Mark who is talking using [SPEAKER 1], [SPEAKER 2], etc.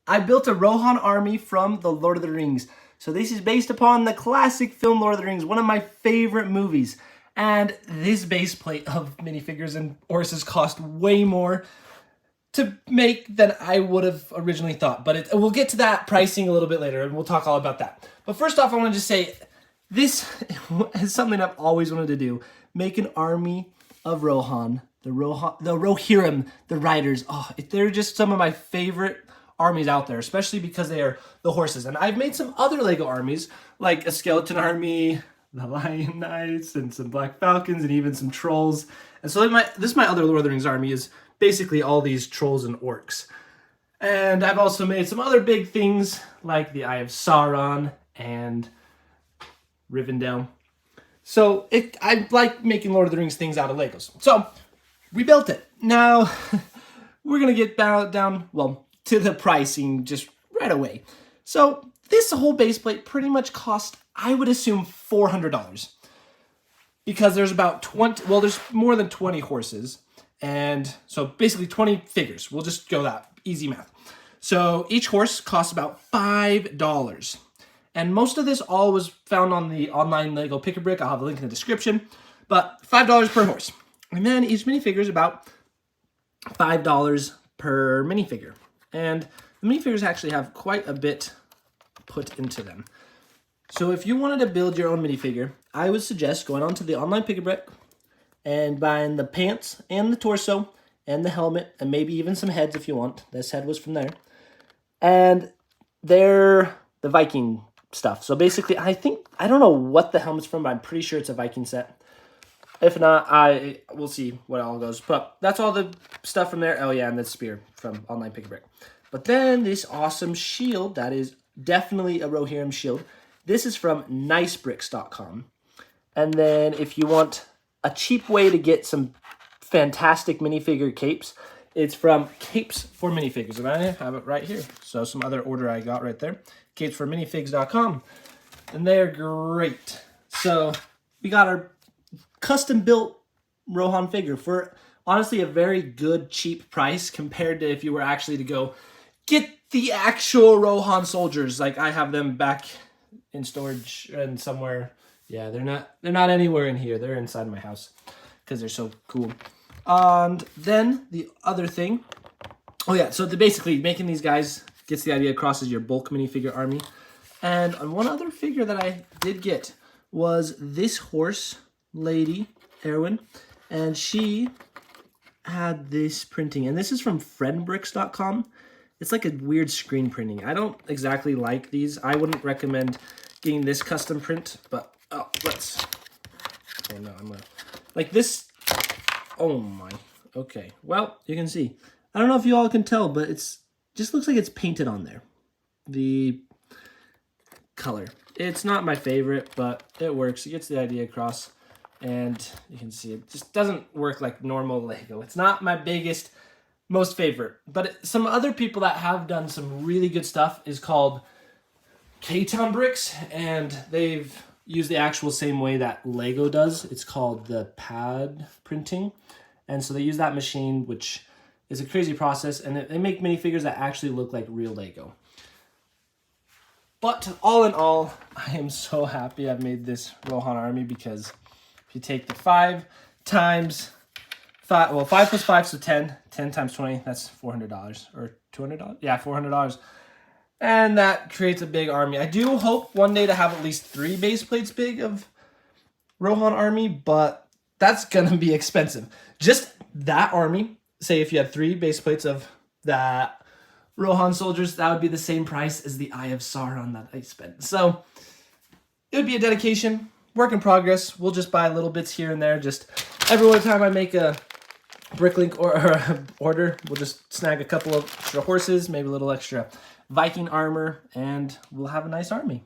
[SPEAKER 1] I built a Rohan army from the Lord of the Rings. So this is based upon the classic film Lord of the Rings, one of my favorite movies. And this base plate of minifigures and horses cost way more to make than I would have originally thought. But we'll get to that pricing a little bit later, and we'll talk all about that. But first off, I want to just say, this is something I've always wanted to do. Make an army of Rohan, the Rohirrim, the riders. Oh, they're just some of my favorite armies out there, especially because they are the horses. And I've made some other Lego armies, like a skeleton army, the Lion Knights, and some Black Falcons, and even some trolls. And so this is my other Lord of the Rings army, is basically all these trolls and orcs. And I've also made some other big things, like the Eye of Sauron and Rivendell. So I like making Lord of the Rings things out of Legos. So we built it. Now we're gonna get down well, to the pricing just right away. So this whole base plate pretty much cost, I would assume, $400, because there's about 20. Well, there's more than 20 horses, and so basically 20 figures. We'll just go that easy math. So each horse costs about $5. And most of this all was found on the online Lego Pick-a-Brick. I'll have a link in the description. But $5 per horse. And then each minifigure is about $5 per minifigure. And the minifigures actually have quite a bit put into them. So if you wanted to build your own minifigure, I would suggest going onto the online Pick-a-Brick and buying the pants and the torso and the helmet and maybe even some heads if you want. This head was from there. And they're the Viking stuff. So basically, I don't know what the helmet's from, but I'm pretty sure it's a Viking set. If not, we'll see what all goes. But that's all the stuff from there. Oh yeah, and the spear from online Pick-a-Brick. But then this awesome shield, that is definitely a Rohirrim shield. This is from nicebricks.com. And then if you want a cheap way to get some fantastic minifigure capes, it's from Capes for Minifigures, and I have it right here. So some other order I got right there, capesforminifigs.com, and they're great. So we got our custom-built Rohan figure for honestly a very good, cheap price compared to if you were actually to go get the actual Rohan soldiers. Like I have them back in storage and somewhere. Yeah, they're not anywhere in here. They're inside my house because they're so cool. And then the other thing, oh yeah, so basically making these guys gets the idea across as your bulk minifigure army. And one other figure that I did get was this horse lady, Erwin, and she had this printing, and this is from friendbricks.com. It's like a weird screen printing. I don't exactly like these. I wouldn't recommend getting this custom print, but oh no, I'm gonna like this. Oh my, okay. Well, you can see. I don't know if you all can tell, but it's just looks like it's painted on there. The color. It's not my favorite, but it works. It gets the idea across, and you can see it just doesn't work like normal Lego. It's not my biggest, most favorite, but some other people that have done some really good stuff is called K-Town Bricks, and they've used the actual same way that Lego does. It's called the pad printing. And so they use that machine, which is a crazy process, and they make minifigures that actually look like real Lego. But all in all, I am so happy I've made this Rohan army, because if you take the 5 times 5, well, 5 plus 5, so 10. 10 times 20, that's $400 or $200. Yeah, $400. And that creates a big army. I do hope one day to have at least 3 base plates big of Rohan army, but that's gonna be expensive. Just that army, say if you had 3 base plates of that Rohan soldiers, that would be the same price as the Eye of Sauron that I spent. So it would be a dedication, work in progress. We'll just buy little bits here and there. Just every time I make a Bricklink or order, we'll just snag a couple of extra horses, maybe a little extra Viking armor, and we'll have a nice army.